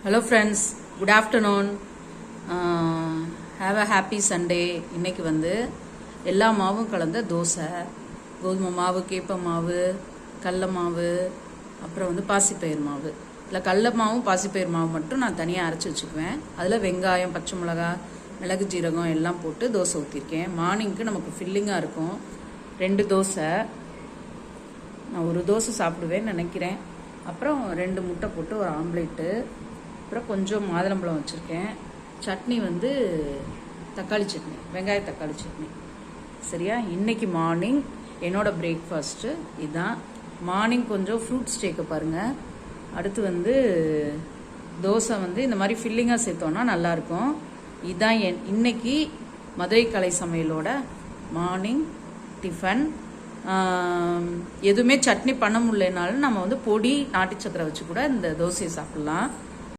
Hello friends, good afternoon. Have a happy Sunday. இன்னைக்கு வந்து எல்லா மாவும் கலந்த தோசை, கோதுமை மாவு, கேப்ப மாவு, கடல மாவு, அப்புறம் வந்து பாசிப்பயிறு மாவு. இல்லை கடல மாவும் பாசிப்பயிறு மாவு மட்டும் நான் தனியாக அரைச்சி வச்சுக்குவேன். அதில் வெங்காயம், பச்சை மிளகா, மிளகு ஜீரகம் எல்லாம் போட்டு தோசை ஊற்றிருக்கேன். மார்னிங்க்கு நமக்கு ஃபில்லிங்காக இருக்கும். 2 தோசை, நான் ஒரு தோசை சாப்பிடுவேன்னு நினைக்கிறேன். அப்புறம் 2 முட்டை போட்டு ஒரு ஆம்லேட்டு, அப்புறம் கொஞ்சம் மாதுளம்பழம் வச்சுருக்கேன். சட்னி வந்து தக்காளி சட்னி, வெங்காய தக்காளி சட்னி. சரியா? இன்னைக்கு மார்னிங் என்னோட பிரேக்ஃபாஸ்ட்டு இதுதான். மார்னிங் கொஞ்சம் ஃப்ரூட்ஸ் சேர்க்க பாருங்கள். அடுத்து வந்து தோசை வந்து இந்த மாதிரி ஃபில்லிங்காக சேர்த்தோன்னா நல்லாயிருக்கும். இதுதான் இன்னைக்கு மதுரை கலை சமையலோட மார்னிங் டிஃபன். எதுவுமே சட்னி பண்ண முடியலனாலும் நம்ம வந்து பொடி, நாட்டு சக்கரை வச்சு கூட இந்த தோசையை சாப்பிட்லாம்.